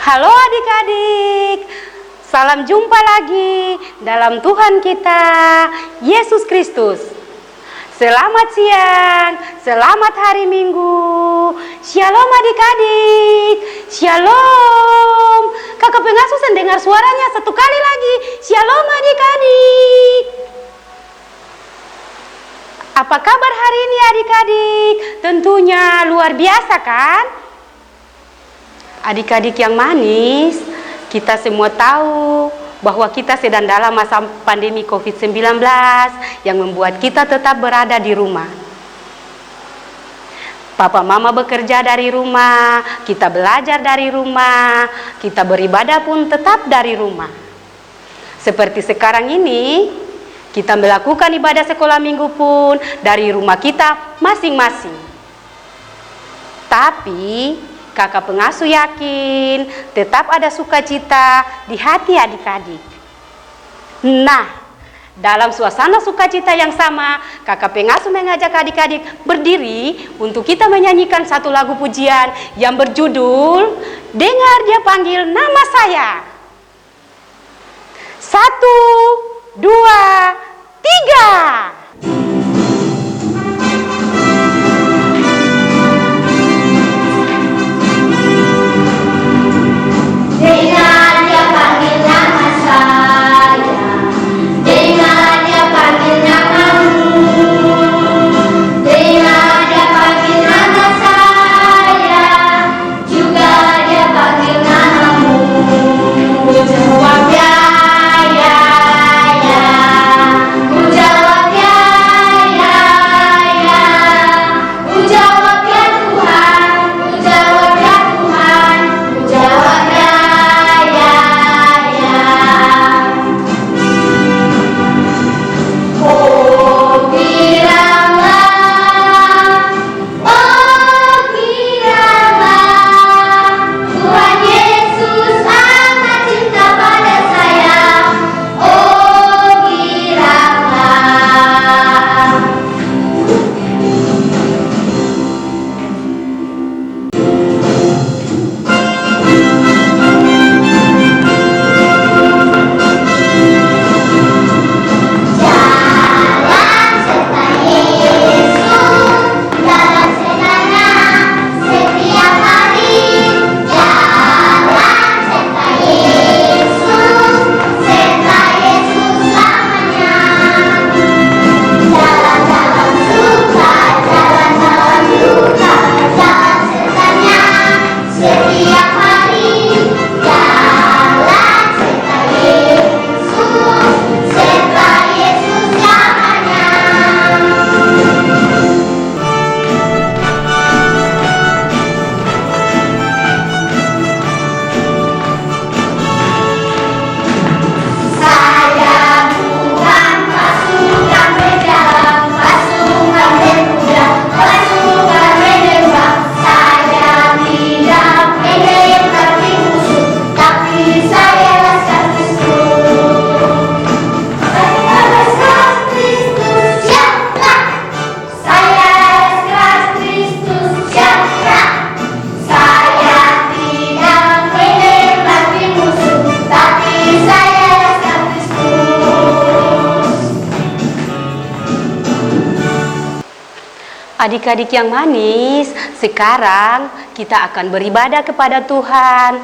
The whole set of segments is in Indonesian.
Halo adik-adik, salam jumpa lagi dalam Tuhan kita, Yesus Kristus. Selamat siang, selamat hari Minggu. Shalom adik-adik, shalom. Kakak pengasuh dengar suaranya satu kali lagi. Shalom adik-adik. Apa kabar hari ini adik-adik? Tentunya luar biasa kan? Adik-adik yang manis, kita semua tahu bahwa kita sedang dalam masa pandemi COVID-19 yang membuat kita tetap berada di rumah. Papa mama bekerja dari rumah, kita belajar dari rumah, kita beribadah pun tetap dari rumah. Seperti sekarang ini, kita melakukan ibadah sekolah minggu pun dari rumah kita masing-masing. Tapi kakak pengasuh yakin tetap ada sukacita di hati adik-adik. Nah, dalam suasana sukacita yang sama, kakak pengasuh mengajak adik-adik berdiri untuk kita menyanyikan satu lagu pujian yang berjudul Dengar Dia Panggil Nama Saya. 1, 2, 3. Dengar Dia panggil nama saya, dengar Dia panggil namamu, dengar Dia panggil nama saya, juga Dia panggil namamu. Ku jawab ya, ya, ya. Ku jawab ya, ya, ya. Ku jawab ya Tuhan, ku jawab ya Tuhan, ku jawab ya. Adik-adik yang manis, sekarang kita akan beribadah kepada Tuhan.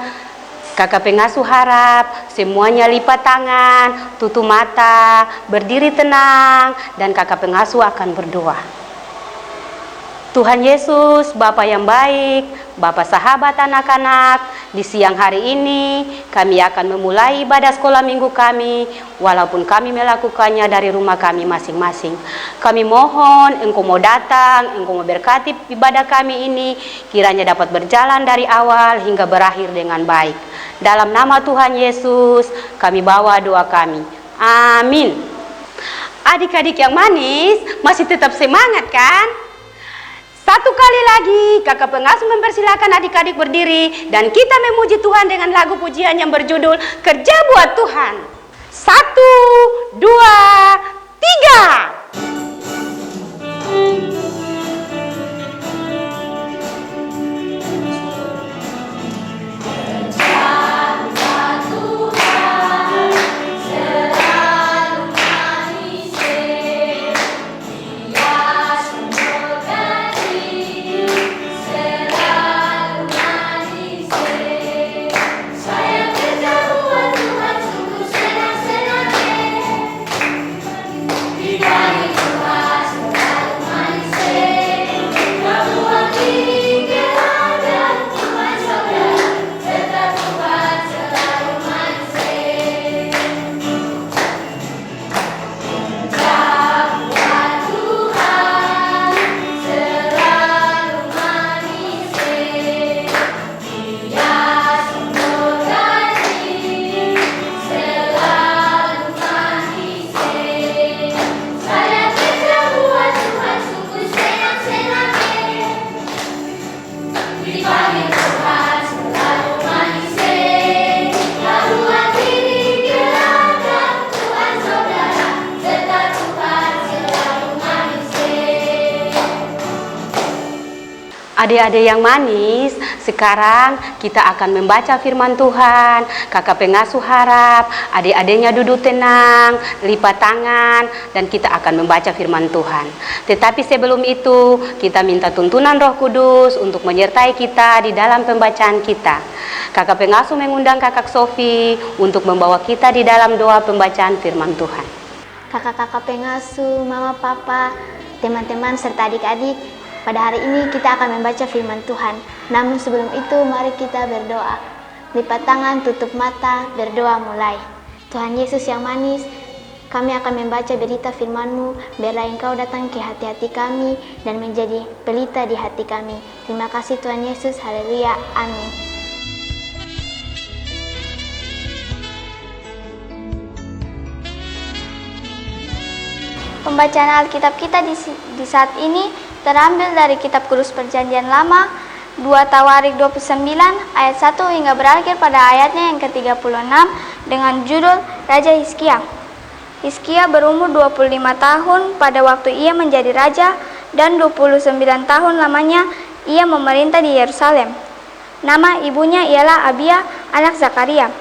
Kakak pengasuh harap semuanya lipat tangan, tutup mata, berdiri tenang, dan kakak pengasuh akan berdoa. Tuhan Yesus, Bapa yang baik, Bapa sahabat anak-anak, di siang hari ini kami akan memulai ibadah sekolah minggu kami, walaupun kami melakukannya dari rumah kami masing-masing. Kami mohon Engkau mau datang, Engkau mau berkati ibadah kami ini, kiranya dapat berjalan dari awal hingga berakhir dengan baik. Dalam nama Tuhan Yesus, kami bawa doa kami. Amin. Adik-adik yang manis, masih tetap semangat kan? Satu kali lagi, kakak pengasuh mempersilakan adik-adik berdiri dan kita memuji Tuhan dengan lagu pujian yang berjudul Kerja Buat Tuhan. 1, 2, 3. Adik-adik yang manis, sekarang kita akan membaca firman Tuhan. Kakak pengasuh harap adik-adiknya duduk tenang, lipat tangan, dan kita akan membaca firman Tuhan. Tetapi sebelum itu, kita minta tuntunan Roh Kudus untuk menyertai kita di dalam pembacaan kita. Kakak pengasuh mengundang Kakak Sofi untuk membawa kita di dalam doa pembacaan firman Tuhan. Kakak-kakak pengasuh, mama, papa, teman-teman, serta adik-adik, pada hari ini kita akan membaca firman Tuhan. Namun sebelum itu mari kita berdoa. Lipat tangan, tutup mata, berdoa mulai. Tuhan Yesus yang manis, kami akan membaca berita firman-Mu. Biarlah Engkau datang ke hati-hati kami dan menjadi pelita di hati kami. Terima kasih Tuhan Yesus, haleluya, amin. Pembacaan Alkitab kita di saat ini terambil dari kitab Kudus Perjanjian Lama 2 Tawarik 29 ayat 1 hingga berakhir pada ayatnya yang ke-36 dengan judul Raja Hizkia. Hizkia berumur 25 tahun pada waktu ia menjadi raja dan 29 tahun lamanya ia memerintah di Yerusalem. Nama ibunya ialah Abia, anak Zakaria.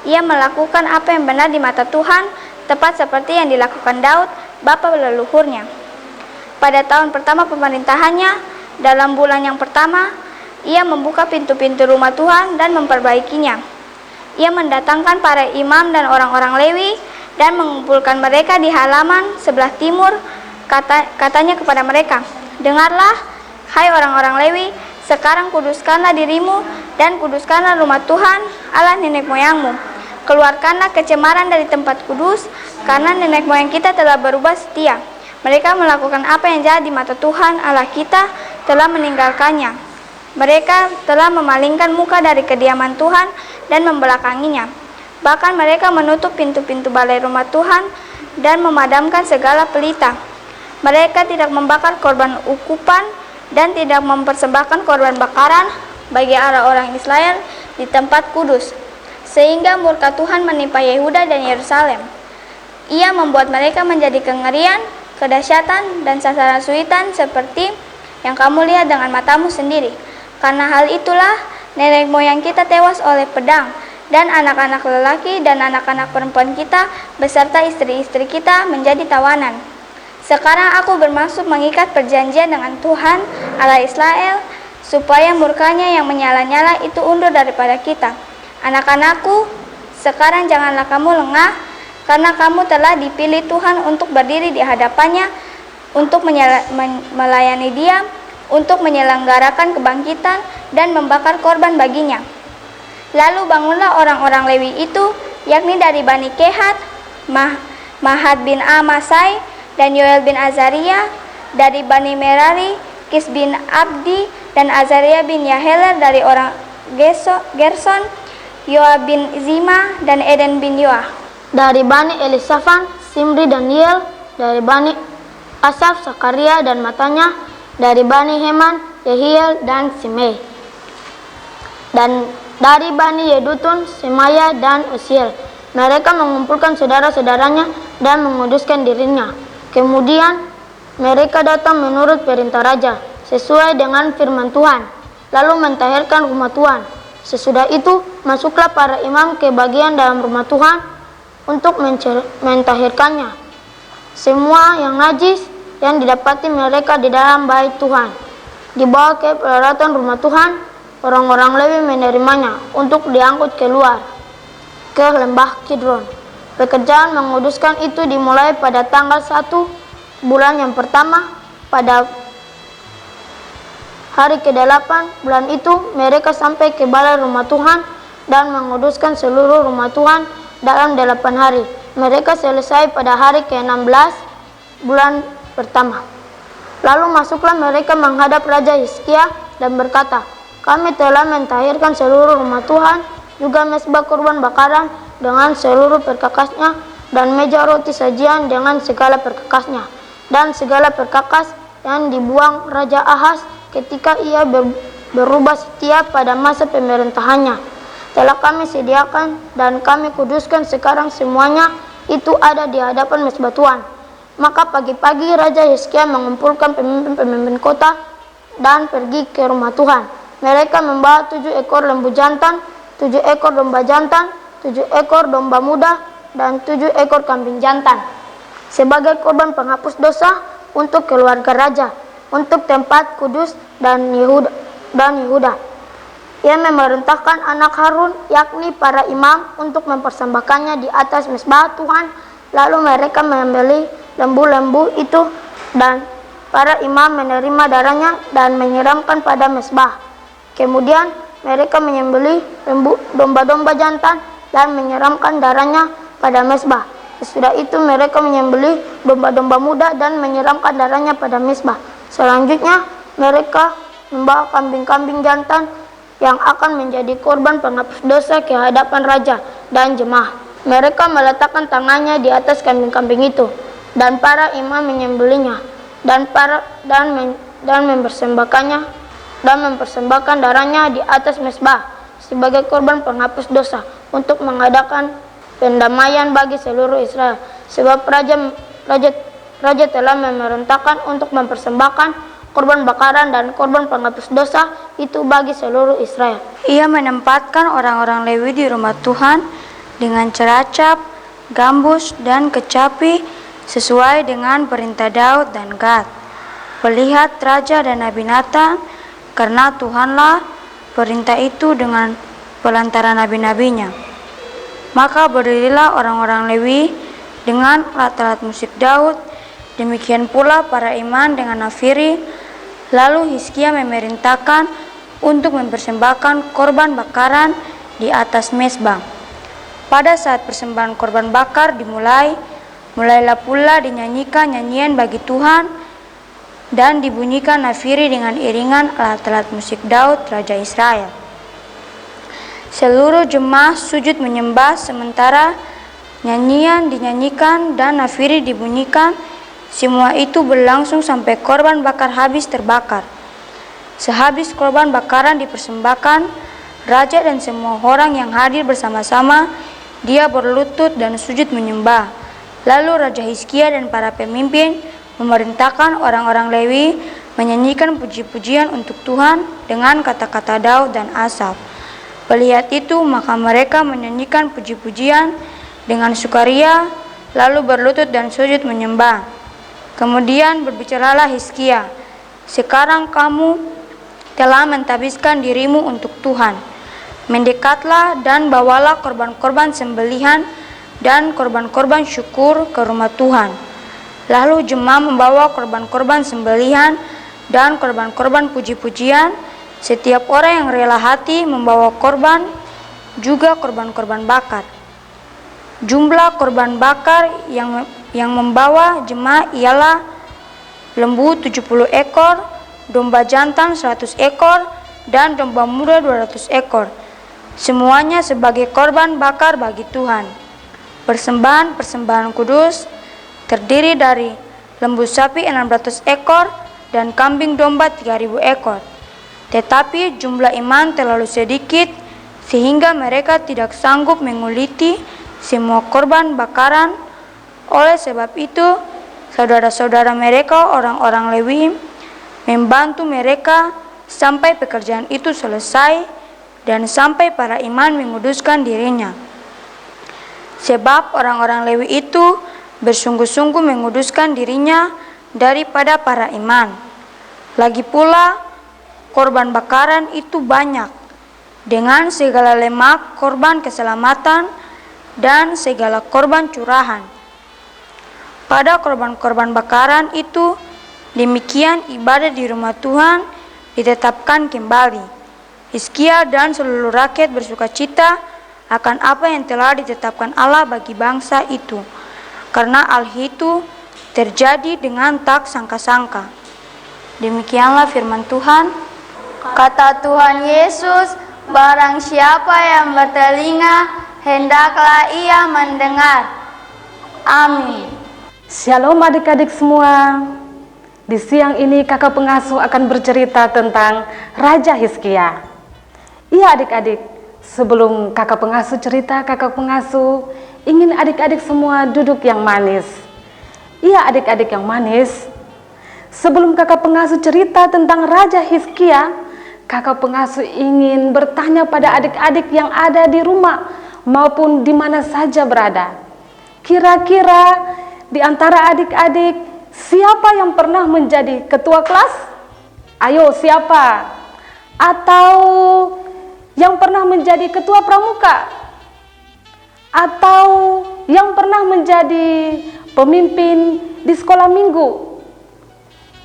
Ia melakukan apa yang benar di mata Tuhan, tepat seperti yang dilakukan Daud, bapa leluhurnya. Pada tahun pertama pemerintahannya, dalam bulan yang pertama, ia membuka pintu-pintu rumah Tuhan dan memperbaikinya. Ia mendatangkan para imam dan orang-orang Lewi dan mengumpulkan mereka di halaman sebelah timur. Katanya kepada mereka, "Dengarlah, hai orang-orang Lewi, sekarang kuduskanlah dirimu dan kuduskanlah rumah Tuhan, Allah nenek moyangmu. Keluarkanlah kecemaran dari tempat kudus, karena nenek moyang kita telah berubah setia. Mereka melakukan apa yang jahat di mata Tuhan Allah kita, telah meninggalkannya. Mereka telah memalingkan muka dari kediaman Tuhan dan membelakanginya. Bahkan mereka menutup pintu-pintu balai rumah Tuhan dan memadamkan segala pelita. Mereka tidak membakar korban ukupan dan tidak mempersembahkan korban bakaran bagi orang Israel di tempat kudus, sehingga murka Tuhan menimpa Yehuda dan Yerusalem. Ia membuat mereka menjadi kengerian, kedahsyatan, dan sasaran suitan seperti yang kamu lihat dengan matamu sendiri. Karena hal itulah nenek moyang kita tewas oleh pedang, dan anak-anak lelaki dan anak-anak perempuan kita beserta istri-istri kita menjadi tawanan. Sekarang aku bermaksud mengikat perjanjian dengan Tuhan Allah Israel, supaya murkanya yang menyala-nyala itu undur daripada kita. Anak-anakku, sekarang janganlah kamu lengah, karena kamu telah dipilih Tuhan untuk berdiri di hadapannya, untuk melayani Dia, untuk menyelenggarakan kebangkitan dan membakar korban baginya. Lalu bangunlah orang-orang Lewi itu, yakni dari Bani Kehat, Mahat bin Amasai, dan Yoel bin Azaria, dari Bani Merari, Kis bin Abdi, dan Azaria bin Yaheler dari orang Gerson, Yoab bin Zima, dan Eden bin Yoah. Dari Bani Elisafan, Simri dan Yel. Dari Bani Asaf, Sakaria dan Matanya. Dari Bani Heman, Yehiel dan Simei. Dan dari Bani Yedutun, Semaya dan Usiel. Mereka mengumpulkan saudara-saudaranya dan menguduskan dirinya. Kemudian mereka datang menurut perintah raja, sesuai dengan firman Tuhan, lalu mentahirkan rumah Tuhan. Sesudah itu masuklah para imam ke bagian dalam rumah Tuhan untuk mentahirkannya. Semua yang najis yang didapati mereka di dalam bait Tuhan dibawa ke peralatan rumah Tuhan. Orang-orang Lewi menerimanya untuk diangkut keluar ke lembah Kidron. Pekerjaan menguduskan itu dimulai pada tanggal 1 bulan yang pertama. Pada hari ke-8 bulan itu mereka sampai ke balai rumah Tuhan dan menguduskan seluruh rumah Tuhan dalam 8 hari. Mereka selesai pada hari ke-16 bulan pertama. Lalu masuklah mereka menghadap Raja Hizkia dan berkata, "Kami telah mentahirkan seluruh rumah Tuhan, juga mezbah kurban bakaran dengan seluruh perkakasnya, dan meja roti sajian dengan segala perkakasnya, dan segala perkakas yang dibuang Raja Ahaz ketika ia berubah setia pada masa pemerintahannya. Telah kami sediakan dan kami kuduskan sekarang semuanya itu ada di hadapan mezbah Tuhan." Maka pagi-pagi Raja Hizkia mengumpulkan pemimpin-pemimpin kota dan pergi ke rumah Tuhan. Mereka membawa 7 ekor lembu jantan, 7 ekor domba jantan, 7 ekor domba muda, dan 7 ekor kambing jantan sebagai korban penghapus dosa untuk keluarga raja, untuk tempat kudus dan Yehuda. Ia memerintahkan anak Harun, yakni para imam, untuk mempersembahkannya di atas mezbah Tuhan. Lalu mereka membeli lembu-lembu itu dan para imam menerima darahnya dan menyiramkan pada mezbah. Kemudian mereka menyembelih domba-domba jantan dan menyiramkan darahnya pada mezbah. Sesudah itu mereka menyembelih domba-domba muda dan menyiramkan darahnya pada mezbah. Selanjutnya mereka membawa kambing-kambing jantan yang akan menjadi korban penghapus dosa ke hadapan raja dan jemaah. Mereka meletakkan tangannya di atas kambing-kambing itu, dan para imam menyembelihnya dan mempersembahkan darahnya di atas mezbah sebagai korban penghapus dosa untuk mengadakan pendamaian bagi seluruh Israel. Sebab raja telah memerintahkan untuk mempersembahkan korban bakaran dan korban penghapus dosa itu bagi seluruh Israel. Ia menempatkan orang-orang Lewi di rumah Tuhan dengan ceracap, gambus, dan kecapi sesuai dengan perintah Daud dan Gad, pelihat raja dan Nabi Nathan, karena Tuhanlah perintah itu dengan pelantaran nabi-nabinya. Maka berdirilah orang-orang Lewi dengan alat-alat musik Daud, demikian pula para imam dengan nafiri. Lalu Hizkia memerintahkan untuk mempersembahkan korban bakaran di atas mezbah. Pada saat persembahan korban bakar mulailah pula dinyanyikan nyanyian bagi Tuhan dan dibunyikan nafiri dengan iringan alat-alat musik Daud, Raja Israel. Seluruh jemaah sujud menyembah sementara nyanyian dinyanyikan dan nafiri dibunyikan. Semua itu berlangsung sampai korban bakar habis terbakar. Sehabis korban bakaran dipersembahkan, raja dan semua orang yang hadir bersama-sama, dia berlutut dan sujud menyembah. Lalu Raja Hizkia dan para pemimpin memerintahkan orang-orang Lewi menyanyikan puji-pujian untuk Tuhan dengan kata-kata Daud dan Asaf. Melihat itu, maka mereka menyanyikan puji-pujian dengan sukaria, lalu berlutut dan sujud menyembah. Kemudian berbicaralah Hizkia, "Sekarang kamu telah mentabiskan dirimu untuk Tuhan. Mendekatlah dan bawalah korban-korban sembelihan dan korban-korban syukur ke rumah Tuhan." Lalu jemaah membawa korban-korban sembelihan dan korban-korban puji-pujian. Setiap orang yang rela hati membawa korban, juga korban-korban bakar. Jumlah korban bakar yang membawa jemaah ialah lembu 70 ekor, domba jantan 100 ekor, dan domba muda 200 ekor. Semuanya sebagai korban bakar bagi Tuhan. Persembahan kudus terdiri dari lembu sapi 600 ekor dan kambing domba 3000 ekor. Tetapi jumlah iman terlalu sedikit sehingga mereka tidak sanggup menguliti semua korban bakaran. Oleh sebab itu, saudara-saudara mereka, orang-orang Lewi, membantu mereka sampai pekerjaan itu selesai dan sampai para iman menguduskan dirinya. Sebab orang-orang Lewi itu bersungguh-sungguh menguduskan dirinya daripada para iman. Lagi pula, korban bakaran itu banyak, dengan segala lemak korban keselamatan dan segala korban curahan. Pada korban-korban bakaran itu, demikian ibadah di rumah Tuhan ditetapkan kembali. Hizkia dan seluruh rakyat bersukacita akan apa yang telah ditetapkan Allah bagi bangsa itu, karena hal itu terjadi dengan tak sangka-sangka. Demikianlah firman Tuhan. Kata Tuhan Yesus, "Barang siapa yang bertelinga, hendaklah ia mendengar." Amin. Shalom adik-adik semua. Di siang ini kakak pengasuh akan bercerita tentang Raja Hizkia. Iya adik-adik, sebelum kakak pengasuh cerita, kakak pengasuh ingin adik-adik semua duduk yang manis. Iya adik-adik yang manis. sebelum kakak pengasuh cerita tentang Raja Hizkia, kakak pengasuh ingin bertanya pada adik-adik yang ada di rumah maupun di mana saja berada. Kira-kira di antara adik-adik, siapa yang pernah menjadi ketua kelas? Ayo, siapa? Atau yang pernah menjadi ketua pramuka? Atau yang pernah menjadi pemimpin di sekolah minggu?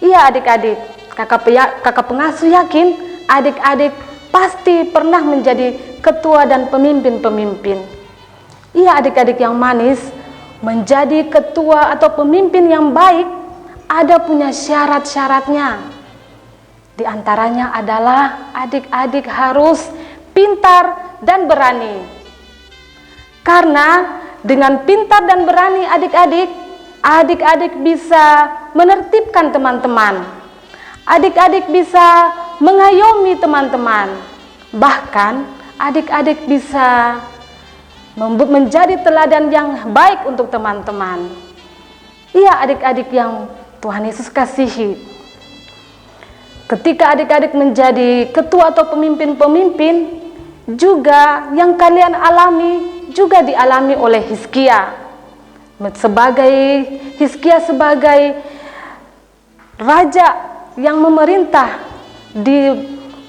Iya adik-adik, kakak pengasuh yakin adik-adik pasti pernah menjadi ketua dan pemimpin-pemimpin. Iya adik-adik yang manis, menjadi ketua atau pemimpin yang baik ada punya syarat-syaratnya. Di antaranya adalah adik-adik harus pintar dan berani. Karena dengan pintar dan berani adik-adik bisa menertibkan teman-teman. Adik-adik bisa mengayomi teman-teman. Bahkan adik-adik bisa menjadi teladan yang baik untuk teman-teman. Iya adik-adik yang Tuhan Yesus kasihi. Ketika adik-adik menjadi ketua atau pemimpin-pemimpin, juga yang kalian alami juga dialami oleh Hizkia. Hizkia sebagai raja yang memerintah di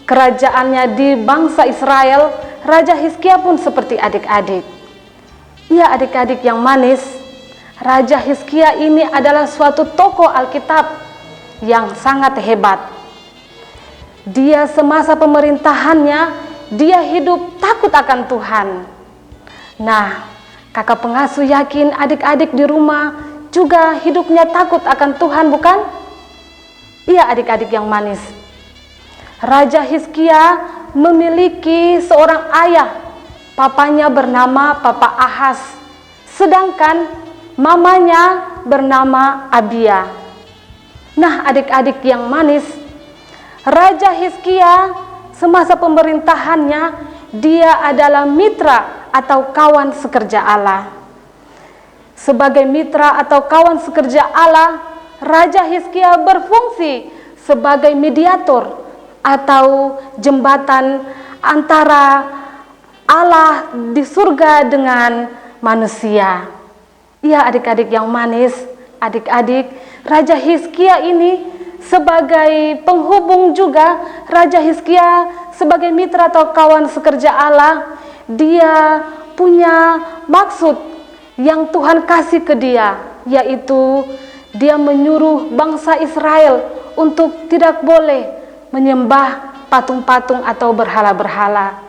kerajaannya di bangsa Israel, Raja Hizkia pun seperti adik-adik. Ya adik-adik yang manis, Raja Hizkia ini adalah suatu tokoh Alkitab yang sangat hebat. Dia semasa pemerintahannya, dia hidup takut akan Tuhan. Nah, kakak pengasuh yakin adik-adik di rumah juga hidupnya takut akan Tuhan, bukan? Iya adik-adik yang manis. Raja Hizkia memiliki seorang ayah, papanya bernama Papa Ahaz, sedangkan mamanya bernama Abia. Nah adik-adik yang manis, Raja Hizkia semasa pemerintahannya dia adalah mitra atau kawan sekerja Allah. Sebagai mitra atau kawan sekerja Allah, Raja Hizkia berfungsi sebagai mediator atau jembatan antara Allah di surga dengan manusia. Ya adik-adik yang manis, adik-adik, Raja Hizkia ini sebagai penghubung juga. Raja Hizkia sebagai mitra atau kawan sekerja Allah, dia punya maksud yang Tuhan kasih ke dia, yaitu dia menyuruh bangsa Israel untuk tidak boleh menyembah patung-patung atau berhala-berhala.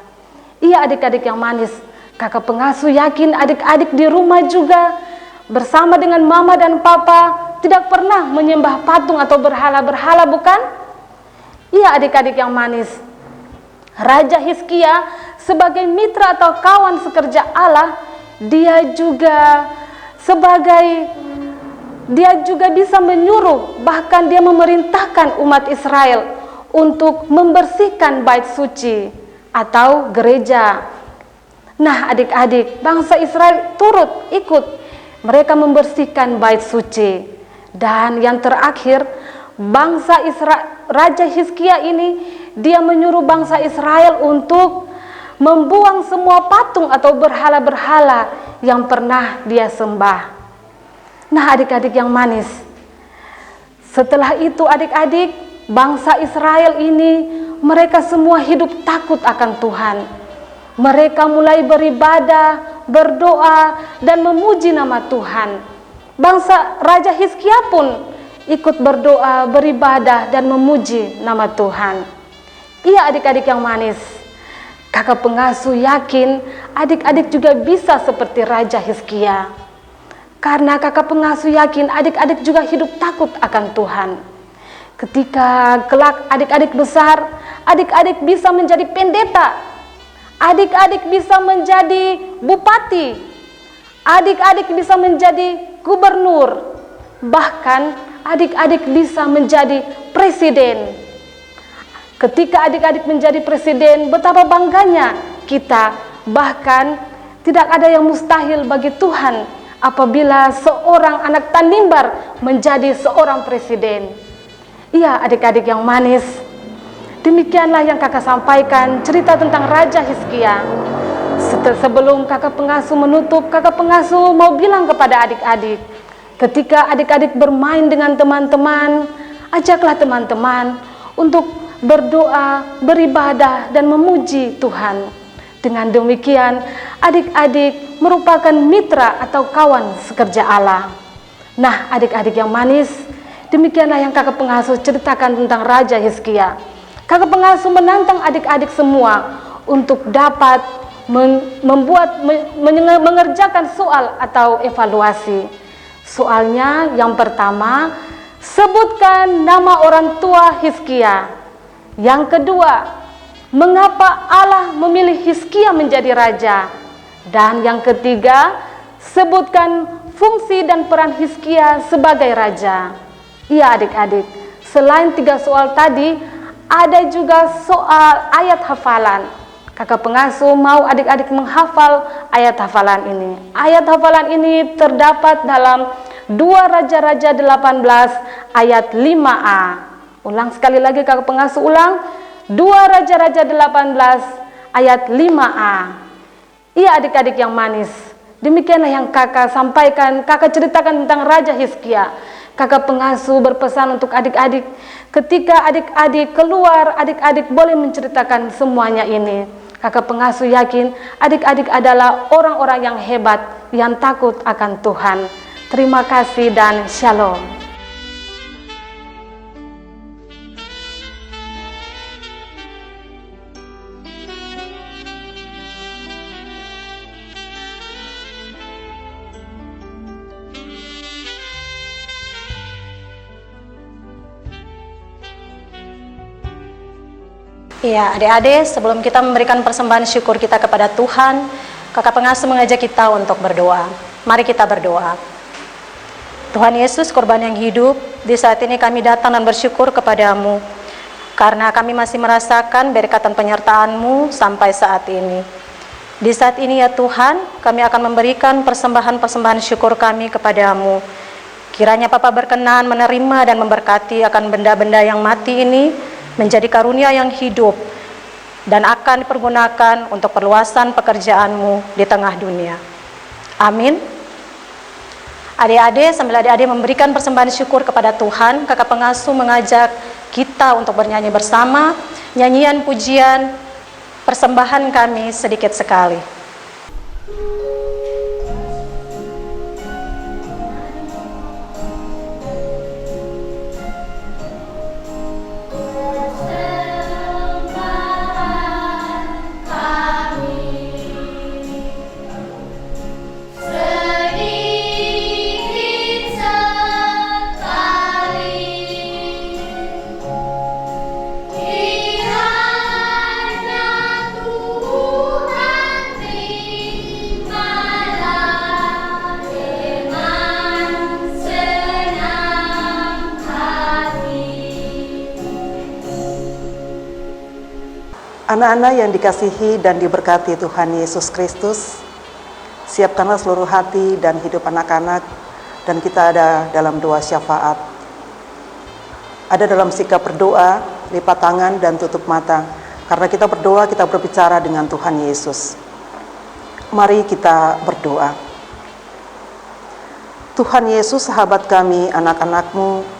Iya adik-adik yang manis, kakak pengasuh yakin adik-adik di rumah juga bersama dengan mama dan papa tidak pernah menyembah patung atau berhala-berhala, bukan? Iya adik-adik yang manis, Raja Hizkia sebagai mitra atau kawan sekerja Allah, dia juga bisa menyuruh, bahkan dia memerintahkan umat Israel untuk membersihkan bait suci atau gereja. Nah adik-adik, bangsa Israel turut ikut mereka membersihkan bait suci. Dan yang terakhir, Raja Hizkia ini dia menyuruh bangsa Israel untuk membuang semua patung atau berhala-berhala yang pernah dia sembah. Nah adik-adik yang manis, setelah itu adik-adik, bangsa Israel ini mereka semua hidup takut akan Tuhan. Mereka mulai beribadah, berdoa, dan memuji nama Tuhan. Bangsa Raja Hizkia pun ikut berdoa, beribadah, dan memuji nama Tuhan. Iya adik-adik yang manis, kakak pengasuh yakin adik-adik juga bisa seperti Raja Hizkia. Karena kakak pengasuh yakin adik-adik juga hidup takut akan Tuhan. Ketika kelak adik-adik besar, adik-adik bisa menjadi pendeta, adik-adik bisa menjadi bupati, adik-adik bisa menjadi gubernur, bahkan adik-adik bisa menjadi presiden. Ketika adik-adik menjadi presiden, betapa bangganya kita, bahkan tidak ada yang mustahil bagi Tuhan apabila seorang anak Tanimbar menjadi seorang presiden. Iya adik-adik yang manis, demikianlah yang kakak sampaikan cerita tentang Raja Hizkia. Sebelum kakak pengasuh menutup, kakak pengasuh mau bilang kepada adik-adik, ketika adik-adik bermain dengan teman-teman, ajaklah teman-teman untuk berdoa, beribadah, dan memuji Tuhan. Dengan demikian, adik-adik merupakan mitra atau kawan sekerja Allah. Nah, adik-adik yang manis, demikianlah yang kakak pengasuh ceritakan tentang Raja Hizkia. Kakak pengasuh menantang adik-adik semua untuk dapat mengerjakan soal atau evaluasi. Soalnya yang pertama, sebutkan nama orang tua Hizkia. Yang kedua, mengapa Allah memilih Hizkia menjadi raja? Dan yang ketiga, sebutkan fungsi dan peran Hizkia sebagai raja. Iya adik-adik, selain 3 soal tadi, ada juga soal ayat hafalan. Kakak pengasuh mau adik-adik menghafal ayat hafalan ini. Ayat hafalan ini terdapat dalam 2 Raja-Raja 18 ayat 5a. Ulang sekali lagi kakak pengasuh, ulang. 2 Raja-Raja 18 ayat 5a. Iya adik-adik yang manis, demikianlah yang kakak sampaikan, kakak ceritakan tentang Raja Hizkia. Kakak pengasuh berpesan untuk adik-adik, ketika adik-adik keluar, adik-adik boleh menceritakan semuanya ini. Kakak pengasuh yakin adik-adik adalah orang-orang yang hebat, yang takut akan Tuhan. Terima kasih dan shalom. Iya, adik-adik, sebelum kita memberikan persembahan syukur kita kepada Tuhan, kakak pengasuh mengajak kita untuk berdoa. Mari kita berdoa. Tuhan Yesus, korban yang hidup, di saat ini kami datang dan bersyukur kepadamu, karena kami masih merasakan berkatan penyertaan-Mu sampai saat ini. Di saat ini ya Tuhan, kami akan memberikan persembahan-persembahan syukur kami kepadamu. Kiranya Bapa berkenan menerima dan memberkati akan benda-benda yang mati ini, menjadi karunia yang hidup dan akan dipergunakan untuk perluasan pekerjaan-Mu di tengah dunia. Amin. Adik-adik, sambil adik-adik memberikan persembahan syukur kepada Tuhan, kakak pengasuh mengajak kita untuk bernyanyi bersama nyanyian pujian persembahan kami sedikit sekali. Anak-anak yang dikasihi dan diberkati Tuhan Yesus Kristus, siapkanlah seluruh hati dan hidup anak-anak, dan kita ada dalam doa syafaat. Ada dalam sikap berdoa, lipat tangan dan tutup mata. Karena kita berdoa, kita berbicara dengan Tuhan Yesus. Mari kita berdoa. Tuhan Yesus, sahabat kami, anak-anak-Mu,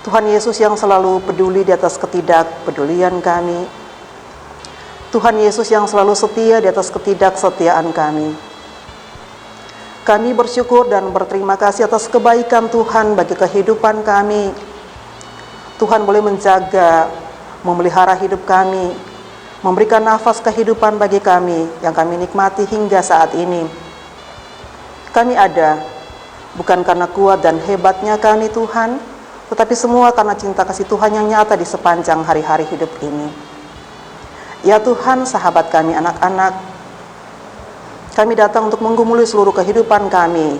Tuhan Yesus yang selalu peduli di atas ketidakpedulian kami. Tuhan Yesus yang selalu setia di atas ketidaksetiaan kami. Kami bersyukur dan berterima kasih atas kebaikan Tuhan bagi kehidupan kami. Tuhan boleh menjaga, memelihara hidup kami, memberikan nafas kehidupan bagi kami yang kami nikmati hingga saat ini. Kami ada bukan karena kuat dan hebatnya kami Tuhan, tetapi semua karena cinta kasih Tuhan yang nyata di sepanjang hari-hari hidup ini. Ya Tuhan, sahabat kami anak-anak, kami datang untuk menggumuli seluruh kehidupan kami.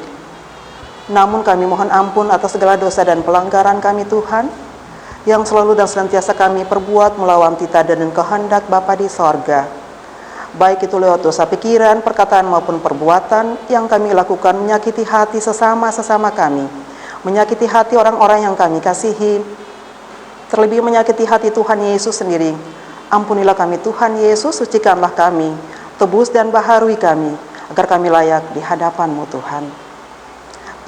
Namun kami mohon ampun atas segala dosa dan pelanggaran kami Tuhan, yang selalu dan senantiasa kami perbuat melawan titah dan kehendak Bapa di sorga. Baik itu lewat dosa pikiran, perkataan maupun perbuatan yang kami lakukan menyakiti hati sesama kami, menyakiti hati orang-orang yang kami kasihi, terlebih menyakiti hati Tuhan Yesus sendiri. Ampunilah kami Tuhan Yesus, sucikanlah kami, tebus dan baharui kami, agar kami layak di hadapan-Mu Tuhan.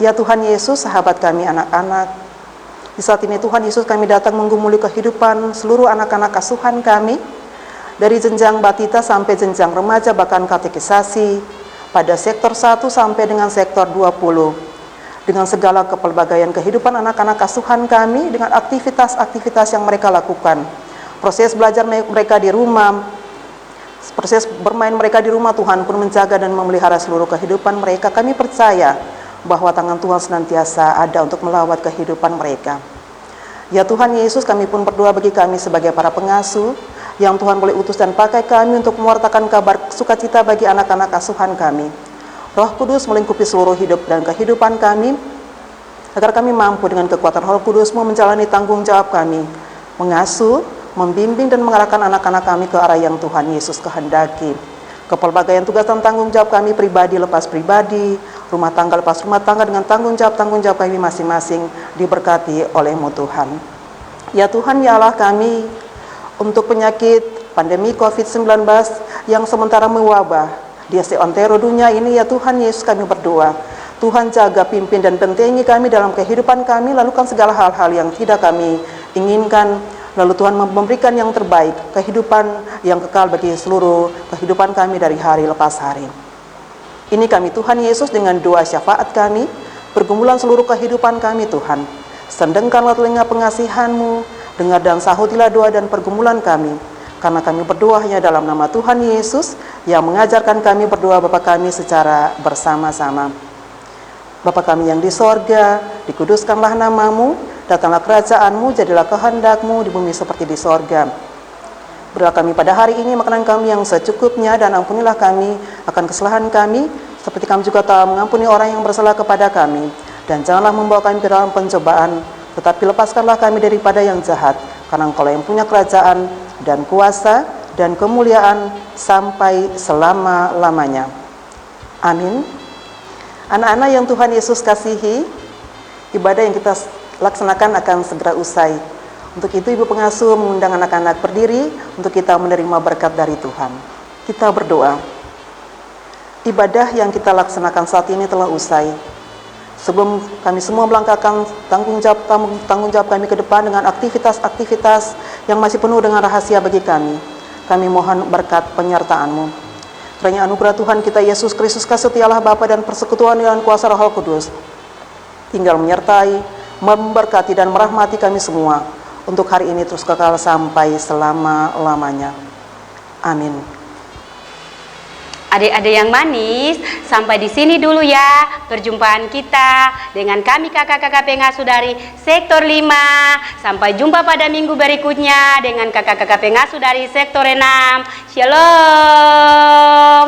Ya Tuhan Yesus, sahabat kami anak-anak, di saat ini Tuhan Yesus kami datang menggumuli kehidupan seluruh anak-anak asuhan kami, dari jenjang batita sampai jenjang remaja bahkan katekisasi, pada sektor 1 sampai dengan sektor 20, dengan segala kepelbagaian kehidupan anak-anak asuhan kami, dengan aktivitas-aktivitas yang mereka lakukan, proses belajar mereka di rumah, proses bermain mereka di rumah, Tuhan pun menjaga dan memelihara seluruh kehidupan mereka. Kami percaya bahwa tangan Tuhan senantiasa ada untuk melawat kehidupan mereka. Ya Tuhan Yesus, kami pun berdoa bagi kami sebagai para pengasuh, yang Tuhan boleh utus dan pakai kami untuk mewartakan kabar sukacita bagi anak-anak asuhan kami. Roh Kudus melingkupi seluruh hidup dan kehidupan kami, agar kami mampu dengan kekuatan Roh Kudus-Mu menjalani tanggung jawab kami, mengasuh, membimbing dan mengarahkan anak-anak kami ke arah yang Tuhan Yesus kehendaki. Kepelbagaian tugas dan tanggung jawab kami pribadi lepas pribadi, rumah tangga lepas rumah tangga, dengan tanggung jawab kami masing-masing diberkati oleh-Mu Tuhan. Ya Tuhan, ya Allah kami, untuk penyakit pandemi COVID-19 yang sementara mewabah di seantero dunia ini, ya Tuhan Yesus kami berdoa, Tuhan jaga, pimpin dan bentengi kami dalam kehidupan kami, lakukan segala hal-hal yang tidak kami inginkan, lalu Tuhan memberikan yang terbaik, kehidupan yang kekal bagi seluruh kehidupan kami dari hari lepas hari. Ini kami Tuhan Yesus dengan doa syafaat kami, pergumulan seluruh kehidupan kami Tuhan. Sendengkanlah telinga pengasihan-Mu, dengar dan sahutilah doa dan pergumulan kami, karena kami berdoa hanya dalam nama Tuhan Yesus yang mengajarkan kami berdoa Bapa kami secara bersama-sama. Bapa kami yang di sorga, dikuduskanlah nama-Mu, datanglah kerajaan-Mu, jadilah kehendak-Mu di bumi seperti di sorga. Berilah kami pada hari ini makanan kami yang secukupnya, dan ampunilah kami akan kesalahan kami, seperti kami juga telah mengampuni orang yang bersalah kepada kami. Dan janganlah membawa kami ke dalam pencobaan, tetapi lepaskanlah kami daripada yang jahat, karena Engkau yang punya kerajaan dan kuasa dan kemuliaan sampai selama-lamanya. Amin. Anak-anak yang Tuhan Yesus kasihi, ibadah yang kita laksanakan akan segera usai. Untuk itu Ibu Pengasuh mengundang anak-anak berdiri untuk kita menerima berkat dari Tuhan. Kita berdoa. Ibadah yang kita laksanakan saat ini telah usai. Sebelum kami semua melangkahkan tanggung jawab kami ke depan dengan aktivitas-aktivitas yang masih penuh dengan rahasia bagi kami mohon berkat penyertaan-Mu. Kiranya anugerah Tuhan kita Yesus Kristus, kasih Allah Bapa dan persekutuan dengan kuasa Roh Kudus tinggal menyertai, memberkati dan merahmati kami semua untuk hari ini terus kekal sampai selama-lamanya. Amin. Adik-adik yang manis, sampai di sini dulu ya perjumpaan kita dengan kami kakak-kakak pengasuh dari sektor 5. Sampai jumpa pada minggu berikutnya dengan kakak-kakak pengasuh dari sektor 6. Shalom.